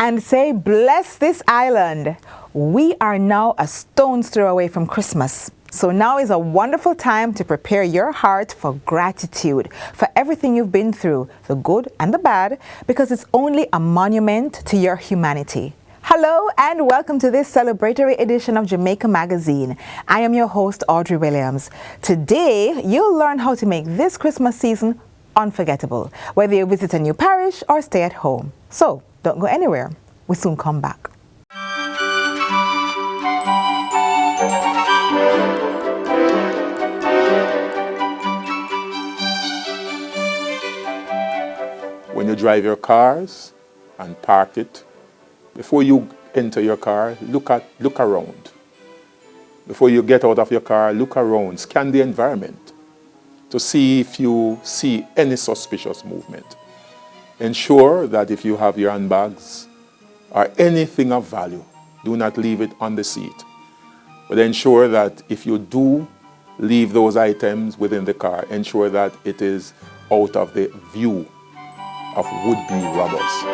and say, bless this island. We are now a stone's throw away from Christmas. So now is a wonderful time to prepare your heart for gratitude for everything you've been through, the good and the bad, because it's only a monument to your humanity. Hello and welcome to this celebratory edition of Jamaica Magazine. I am your host, Audrey Williams. Today, you'll learn how to make this Christmas season unforgettable, whether you visit a new parish or stay at home. So don't go anywhere. We'll soon come back. When you drive your cars and park it, before you enter your car, look around. Before you get out of your car, look around, scan the environment to see if you see any suspicious movement. Ensure that if you have your handbags or anything of value, do not leave it on the seat. But ensure that if you do leave those items within the car, ensure that it is out of the view of would-be robbers.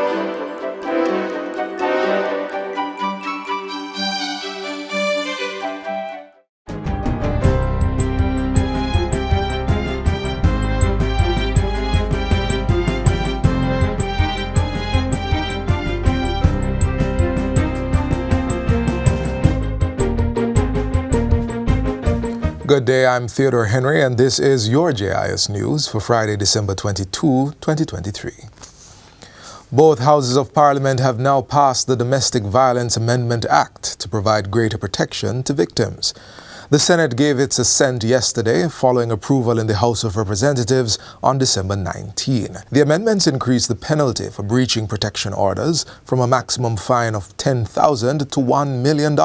Good day, I'm Theodore Henry, and this is your JIS News for Friday, December 22, 2023. Both Houses of Parliament have now passed the Domestic Violence Amendment Act to provide greater protection to victims. The Senate gave its assent yesterday following approval in the House of Representatives on December 19. The amendments increase the penalty for breaching protection orders from a maximum fine of $10,000 to $1 million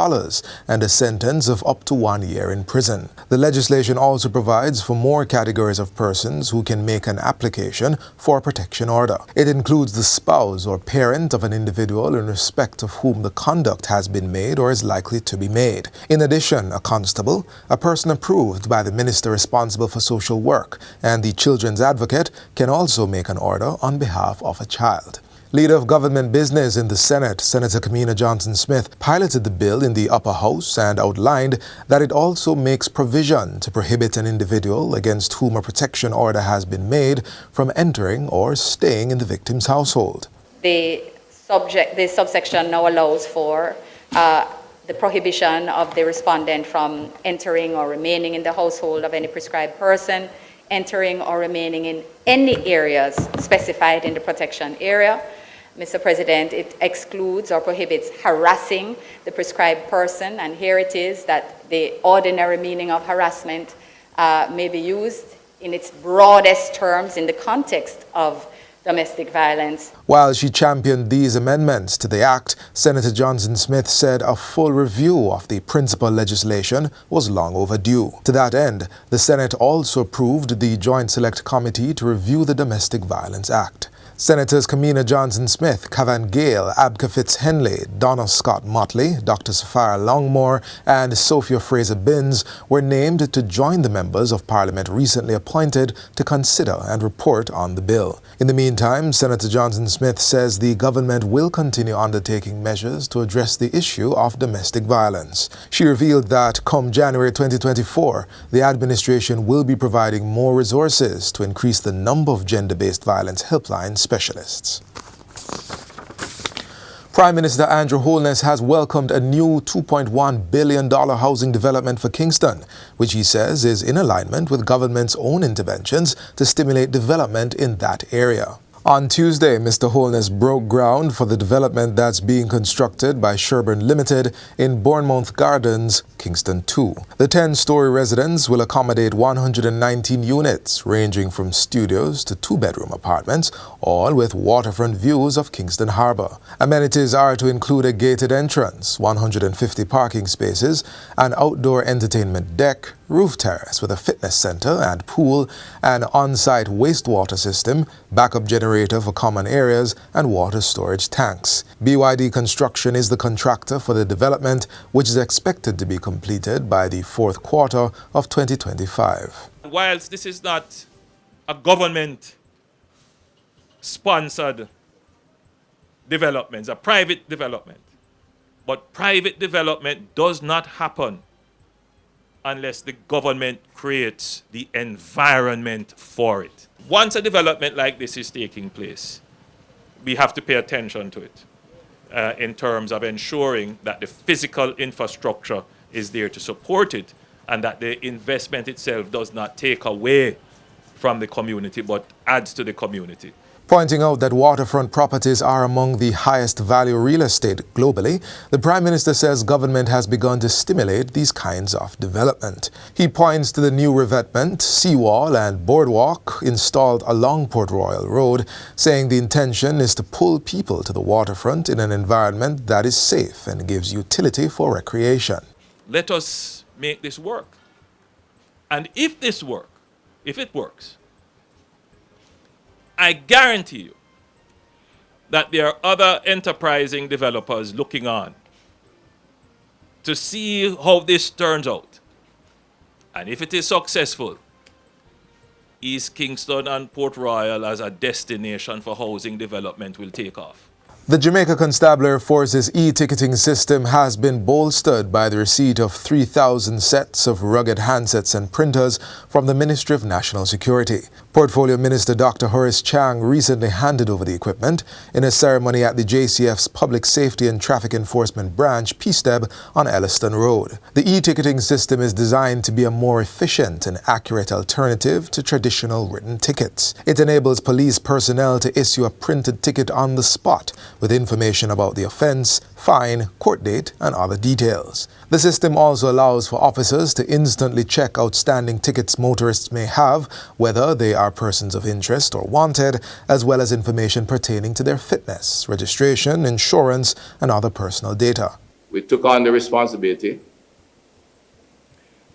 and a sentence of up to 1 year in prison. The legislation also provides for more categories of persons who can make an application for a protection order. It includes the spouse or parent of an individual in respect of whom the conduct has been made or is likely to be made. In addition, a constable, a person approved by the minister responsible for social work, and the children's advocate can also make an order on behalf of a child. Leader of Government Business in the Senate, Senator Kamina Johnson-Smith, piloted the bill in the upper house and outlined that it also makes provision to prohibit an individual against whom a protection order has been made from entering or staying in the victim's household. The subsection now allows for the prohibition of the respondent from entering or remaining in the household of any prescribed person, entering or remaining in any areas specified in the protection area. Mr. President, it excludes or prohibits harassing the prescribed person, and here it is that the ordinary meaning of harassment may be used in its broadest terms in the context of domestic violence. While she championed these amendments to the Act, Senator Johnson-Smith said a full review of the principal legislation was long overdue. To that end, the Senate also approved the Joint Select Committee to review the Domestic Violence Act. Senators Kamina Johnson-Smith, Cavan Gale, Abka Fitz-Henley, Donna Scott Motley, Dr. Sapphire Longmore, and Sophia Fraser-Binns were named to join the members of Parliament recently appointed to consider and report on the bill. In the meantime, Senator Johnson-Smith says the government will continue undertaking measures to address the issue of domestic violence. She revealed that come January 2024, the administration will be providing more resources to increase the number of gender-based violence helpline specialists. Prime Minister Andrew Holness has welcomed a new $2.1 billion housing development for Kingston, which he says is in alignment with government's own interventions to stimulate development in that area. On Tuesday, Mr. Holness broke ground for the development that's being constructed by Sherburn Limited in Bournemouth Gardens, Kingston 2. The 10-story residence will accommodate 119 units, ranging from studios to two-bedroom apartments, all with waterfront views of Kingston Harbour. Amenities are to include a gated entrance, 150 parking spaces, an outdoor entertainment deck, roof terrace with a fitness center and pool, an on-site wastewater system, backup generator for common areas, and water storage tanks. BYD Construction is the contractor for the development, which is expected to be completed by the fourth quarter of 2025. Whilst this is not a government-sponsored developments, a private development. But private development does not happen unless the government creates the environment for it. Once a development like this is taking place, we have to pay attention to it in terms of ensuring that the physical infrastructure is there to support it and that the investment itself does not take away from the community but adds to the community. Pointing out that waterfront properties are among the highest value real estate globally, the Prime Minister says government has begun to stimulate these kinds of development. He points to the new revetment, seawall and boardwalk installed along Port Royal Road, saying the intention is to pull people to the waterfront in an environment that is safe and gives utility for recreation. Let us make this work. And if it works, I guarantee you that there are other enterprising developers looking on to see how this turns out. And if it is successful, East Kingston and Port Royal as a destination for housing development will take off. The Jamaica Constabulary Force's e-ticketing system has been bolstered by the receipt of 3,000 sets of rugged handsets and printers from the Ministry of National Security. Portfolio Minister Dr. Horace Chang recently handed over the equipment in a ceremony at the JCF's Public Safety and Traffic Enforcement Branch, PSTEB, on Elliston Road. The e-ticketing system is designed to be a more efficient and accurate alternative to traditional written tickets. It enables police personnel to issue a printed ticket on the spot with information about the offense, fine, court date, and other details. The system also allows for officers to instantly check outstanding tickets motorists may have, whether they are persons of interest or wanted, as well as information pertaining to their fitness, registration, insurance, and other personal data. We took on the responsibility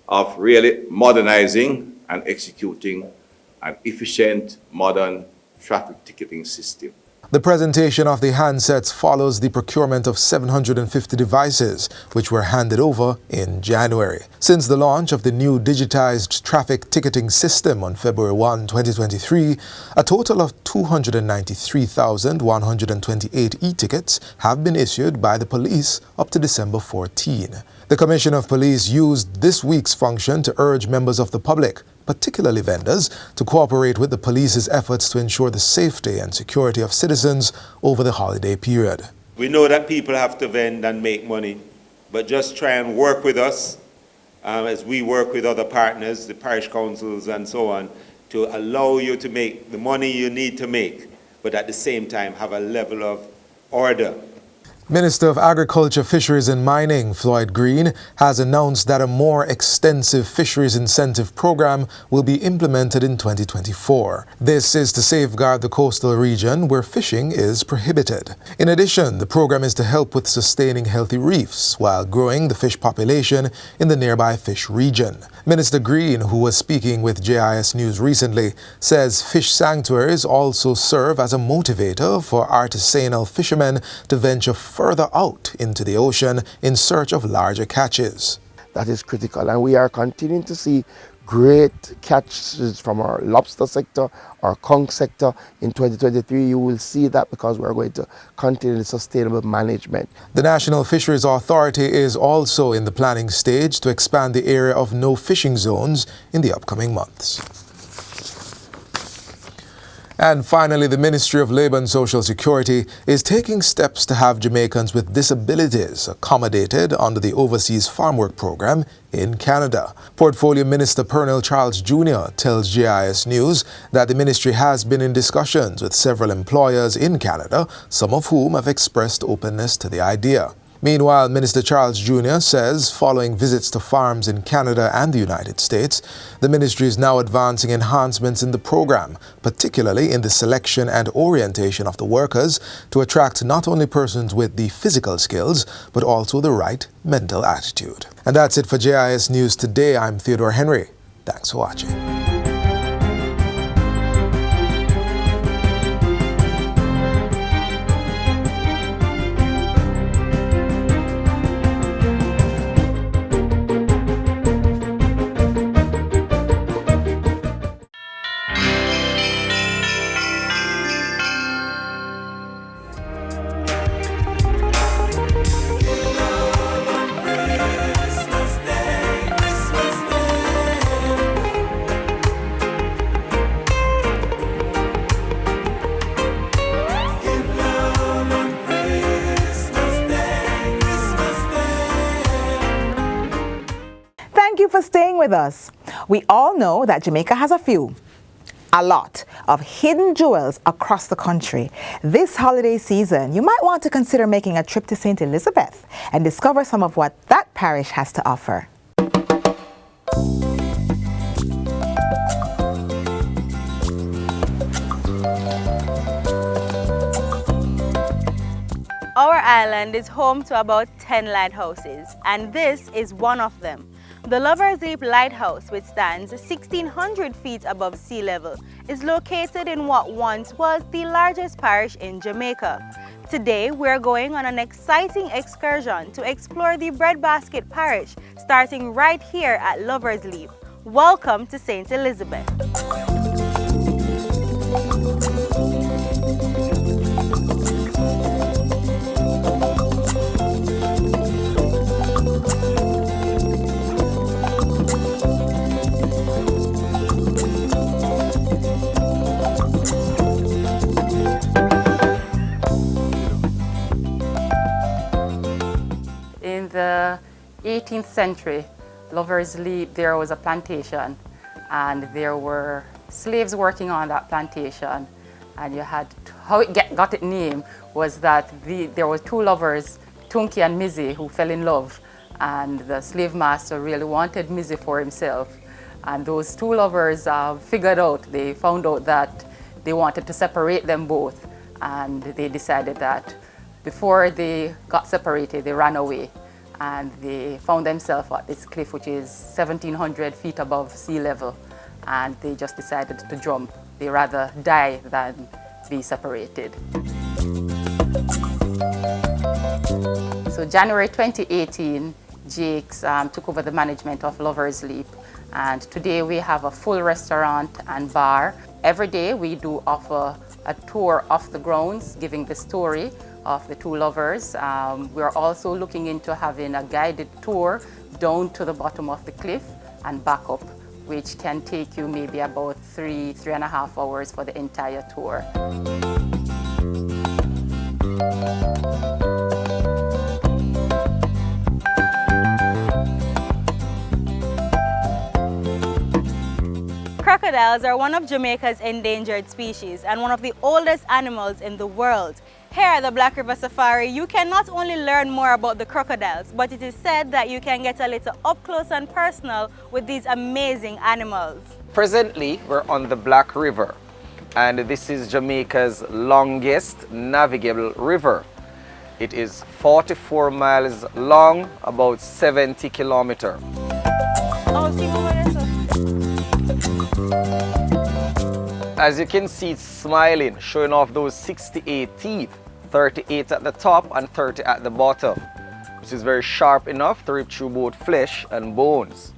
of really modernizing and executing an efficient, modern traffic ticketing system. The presentation of the handsets follows the procurement of 750 devices, which were handed over in January. Since the launch of the new digitized traffic ticketing system on February 1, 2023, a total of 293,128 e-tickets have been issued by the police up to December 14. The Commissioner of Police used this week's function to urge members of the public, particularly vendors, to cooperate with the police's efforts to ensure the safety and security of citizens over the holiday period. We know that people have to vend and make money, but just try and work with us as we work with other partners, the parish councils and so on, to allow you to make the money you need to make, but at the same time have a level of order. Minister of Agriculture, Fisheries and Mining, Floyd Green, has announced that a more extensive fisheries incentive program will be implemented in 2024. This is to safeguard the coastal region where fishing is prohibited. In addition, the program is to help with sustaining healthy reefs while growing the fish population in the nearby fish region. Minister Green, who was speaking with JIS News recently, says fish sanctuaries also serve as a motivator for artisanal fishermen to venture further out into the ocean in search of larger catches. That is critical, and we are continuing to see great catches from our lobster sector, our conch sector. In 2023, you will see that because we are going to continue the sustainable management. The National Fisheries Authority is also in the planning stage to expand the area of no fishing zones in the upcoming months. And finally, the Ministry of Labour and Social Security is taking steps to have Jamaicans with disabilities accommodated under the Overseas Farm Work Program in Canada. Portfolio Minister Pernell Charles Jr. tells JIS News that the ministry has been in discussions with several employers in Canada, some of whom have expressed openness to the idea. Meanwhile, Minister Charles Jr. says following visits to farms in Canada and the United States, the ministry is now advancing enhancements in the program, particularly in the selection and orientation of the workers to attract not only persons with the physical skills, but also the right mental attitude. And that's it for JIS News today. I'm Theodore Henry. Thanks for watching. you for staying with us. We all know that Jamaica has a lot of hidden jewels across the country. This holiday season, you might want to consider making a trip to St. Elizabeth and discover some of what that parish has to offer. Our island is home to about 10 lighthouses, and this is one of them. The Lover's Leap Lighthouse, which stands 1,600 feet above sea level, is located in what once was the largest parish in Jamaica. Today, we're going on an exciting excursion to explore the Breadbasket Parish, starting right here at Lover's Leap. Welcome to St. Elizabeth. In the 18th century, Lover's Leap, there was a plantation, and there were slaves working on that plantation. And you had, how it got its name was that there were two lovers, Tunky and Mizzy, who fell in love. And the slave master really wanted Mizzy for himself. And those two lovers they found out that they wanted to separate them both. And they decided that before they got separated, they ran away. And they found themselves at this cliff, which is 1,700 feet above sea level. And they just decided to jump. They rather die than be separated. So January 2018, Jakes took over the management of Lover's Leap. And today we have a full restaurant and bar. Every day we do offer a tour of the grounds, giving the story of the two lovers. We're also looking into having a guided tour down to the bottom of the cliff and back up, which can take you maybe about 3.5 hours for the entire tour. Crocodiles are one of Jamaica's endangered species and one of the oldest animals in the world. Here at the Black River Safari, you can not only learn more about the crocodiles, but it is said that you can get a little up close and personal with these amazing animals. Presently, we're on the Black River, and this is Jamaica's longest navigable river. It is 44 miles long, about 70 kilometers. As you can see, it's smiling, showing off those 68 teeth, 38 at the top and 30 at the bottom, which is very sharp enough to rip through both flesh and bones.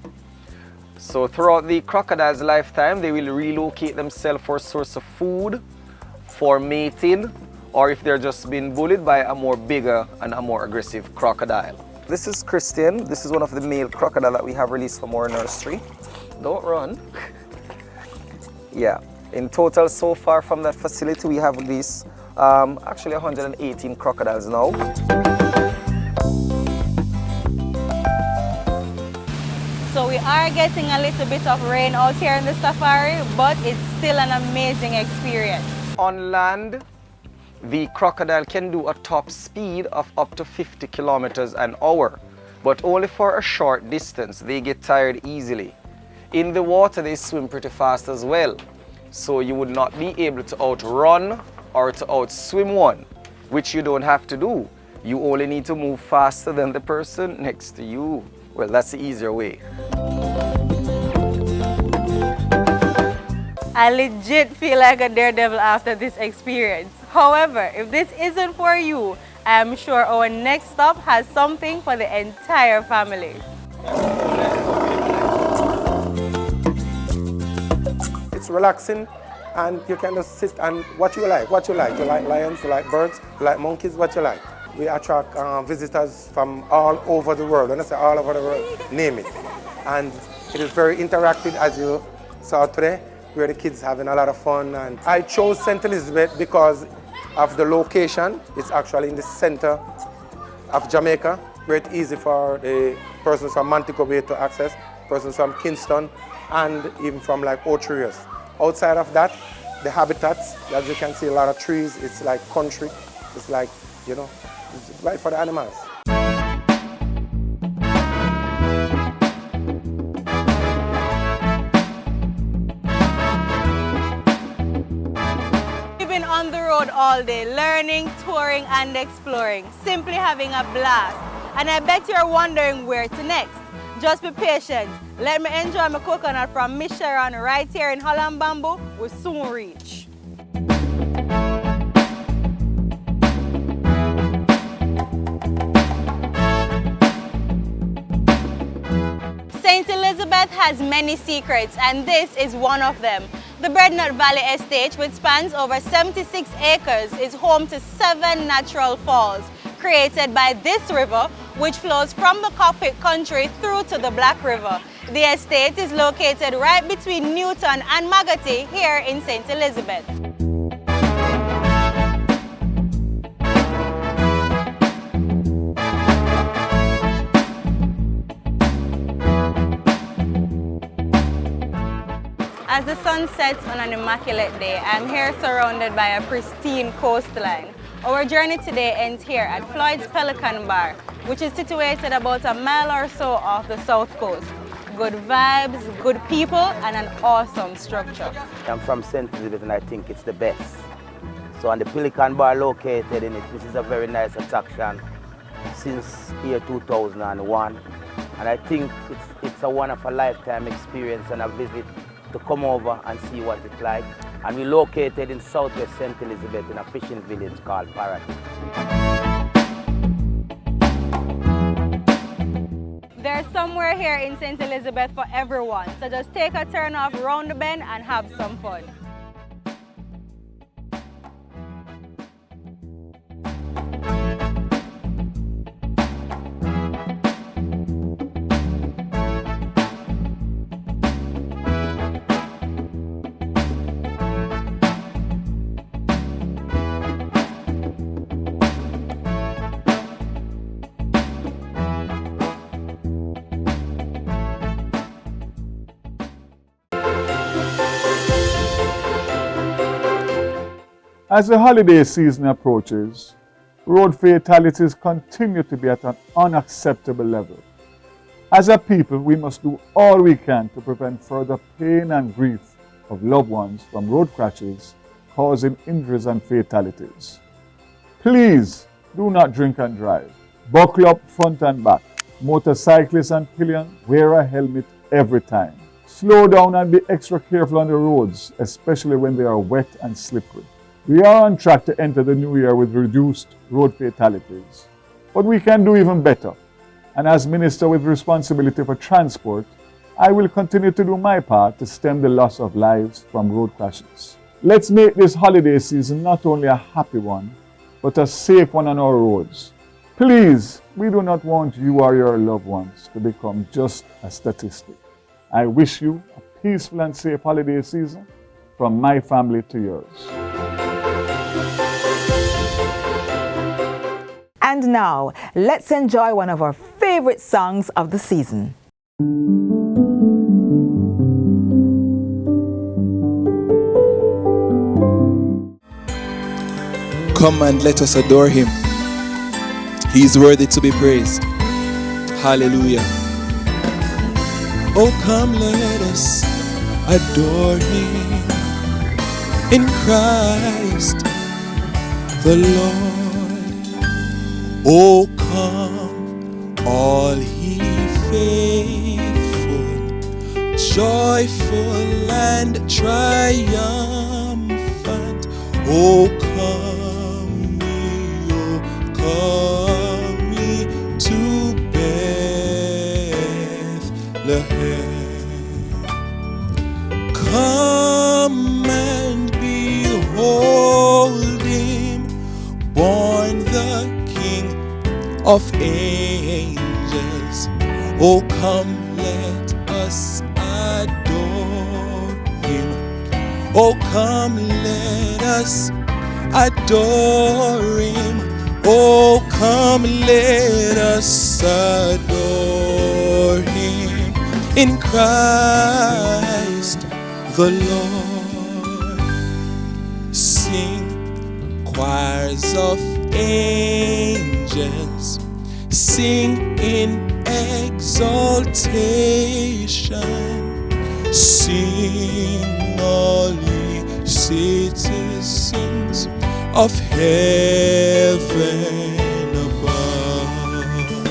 So throughout the crocodile's lifetime, they will relocate themselves for a source of food, for mating, or if they're just being bullied by a more bigger and a more aggressive crocodile. This is Christian. This is one of the male crocodile that we have released from our nursery. Don't run. Yeah. In total, so far from that facility, we have these actually 118 crocodiles now. So we are getting a little bit of rain out here in the safari, but it's still an amazing experience. On land, the crocodile can do a top speed of up to 50 kilometers an hour, but only for a short distance. They get tired easily. In the water, they swim pretty fast as well. So you would not be able to outrun or to outswim one, which you don't have to do. You only need to move faster than the person next to you. Well, that's the easier way. I legit feel like a daredevil after this experience. However, if this isn't for you, I am sure our next stop has something for the entire family. It's relaxing, and you can just sit and what you like. You like lions, you like birds, you like monkeys, what you like. We attract visitors from all over the world. When I say all over the world, name it. And it is very interactive, as you saw today, where the kids having a lot of fun. And I chose St. Elizabeth because of the location. It's actually in the center of Jamaica. great easy for the persons from Montego Bay to access, persons from Kingston, and even from like Ocho Rios. Outside of that, the habitats, as you can see, a lot of trees. It's like country. It's like, you know, it's right for the animals. We've been on the road all day, learning, touring, and exploring, simply having a blast. And I bet you're wondering where to next. Just be patient. Let me enjoy my coconut from Miss Sharon right here in Holland Bamboo. We'll soon reach. St. Elizabeth has many secrets, and this is one of them. The Breadnut Valley Estate, which spans over 76 acres, is home to 7 natural falls created by this river, which flows from the Cockpit country through to the Black River. The estate is located right between Newton and Magotty here in St. Elizabeth. As the sun sets on an immaculate day, I'm here surrounded by a pristine coastline. Our journey today ends here at Floyd's Pelican Bar, which is situated about a mile or so off the south coast. Good vibes, good people, and an awesome structure. I'm from St. Elizabeth and I think it's the best. So on the Pelican Bar located in it, this is a very nice attraction since year 2001. And I think it's a one-of-a-lifetime experience and a visit to come over and see what it's like. And we're located in southwest St. Elizabeth in a fishing village called Paraty. There's somewhere here in St. Elizabeth for everyone, so just take a turn off round the bend and have some fun. As the holiday season approaches, road fatalities continue to be at an unacceptable level. As a people, we must do all we can to prevent further pain and grief of loved ones from road crashes causing injuries and fatalities. Please do not drink and drive. Buckle up front and back. Motorcyclists and pillion, wear a helmet every time. Slow down and be extra careful on the roads, especially when they are wet and slippery. We are on track to enter the new year with reduced road fatalities, but we can do even better. And as Minister with responsibility for transport, I will continue to do my part to stem the loss of lives from road crashes. Let's make this holiday season not only a happy one, but a safe one on our roads. Please, we do not want you or your loved ones to become just a statistic. I wish you a peaceful and safe holiday season from my family to yours. And now, let's enjoy one of our favorite songs of the season. Come and let us adore him. He is worthy to be praised. Hallelujah. Oh, come, let us adore him in Christ the Lord. Oh, come, all ye faithful, joyful and triumphant. Oh, come ye to Bethlehem. Come and behold him, born the of angels. Oh, come, let us adore him. Oh, come, let us adore him. Oh, come, let us adore him in Christ the Lord. Sing, choirs of angels, sing in exaltation. Sing, all ye citizens of heaven above.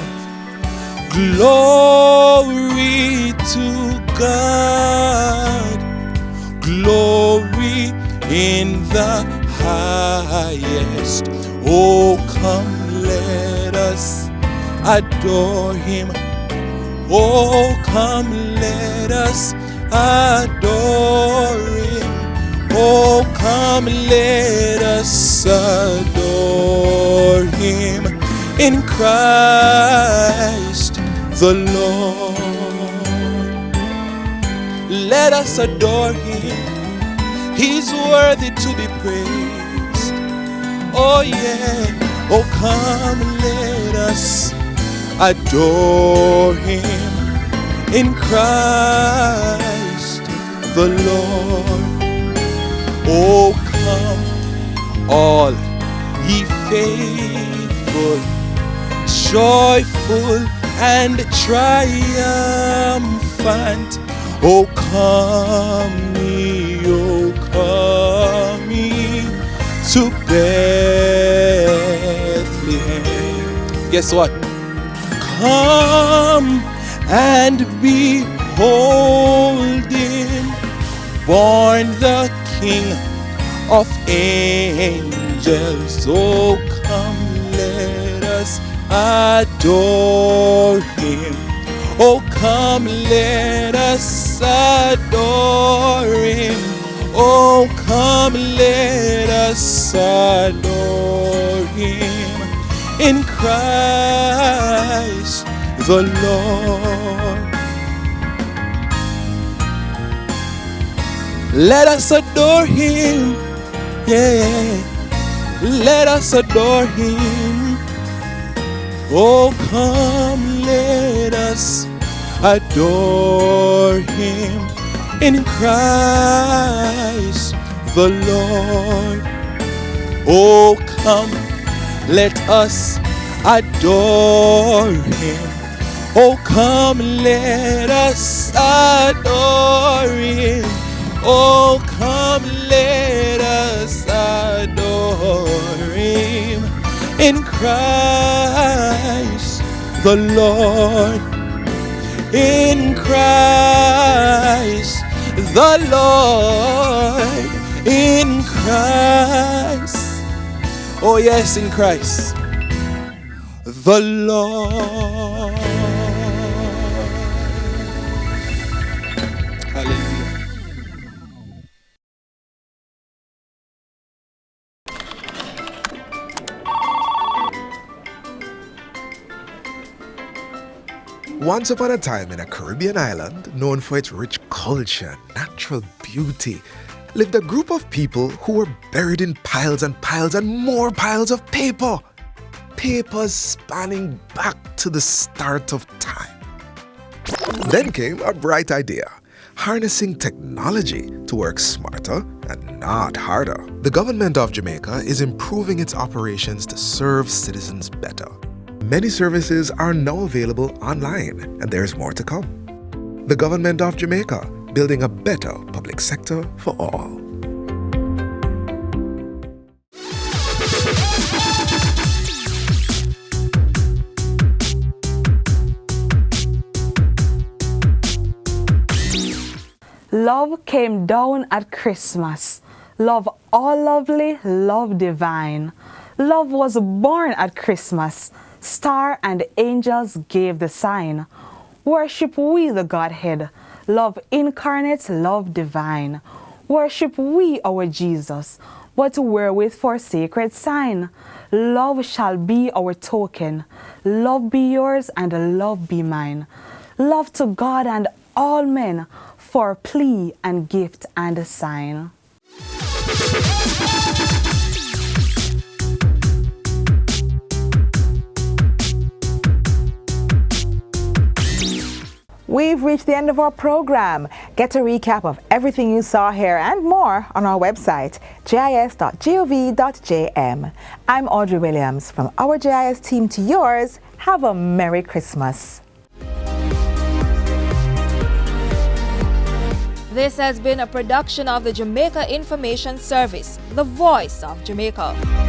Glory to God, glory in the highest. Oh, come, let us adore him. Oh, come, let us adore him. Oh, come, let us adore him in Christ the Lord. Let us adore him. He's worthy to be praised. Oh, yeah. Oh, come, let us adore him in Christ the Lord. Oh, come, all ye faithful, joyful and triumphant. Oh, come ye to Bethlehem. Guess what? Come and behold him, born the King of angels. Oh, come, let us adore him. Oh, come, let us adore him. Oh, come, let us adore him in Christ the Lord. Let us adore him, yeah. Let us adore him. Oh, come, let us adore him in Christ the Lord. Oh, come, let us adore him. Oh, come, let us adore him. Oh, come, let us adore him in Christ the Lord. In Christ the Lord. In Christ. Oh, yes, in Christ the Lord. Hallelujah. Once upon a time in a Caribbean island known for its rich culture and natural beauty, lived a group of people who were buried in piles and piles and more piles of paper. Papers spanning back to the start of time. Then came a bright idea, harnessing technology to work smarter and not harder. The government of Jamaica is improving its operations to serve citizens better. Many services are now available online, and there's more to come. The government of Jamaica, building a better public sector for all. Love came down at Christmas. Love all lovely, love divine. Love was born at Christmas. Star and angels gave the sign. Worship we the Godhead. Love incarnate, love divine. Worship we our Jesus. But wherewith for sacred sign? Love shall be our token. Love be yours and love be mine. Love to God and all men, for plea and gift and sign. We've reached the end of our program. Get a recap of everything you saw here and more on our website, gis.gov.jm. I'm Audrey Williams. From our GIS team to yours, have a Merry Christmas. This has been a production of the Jamaica Information Service, the voice of Jamaica.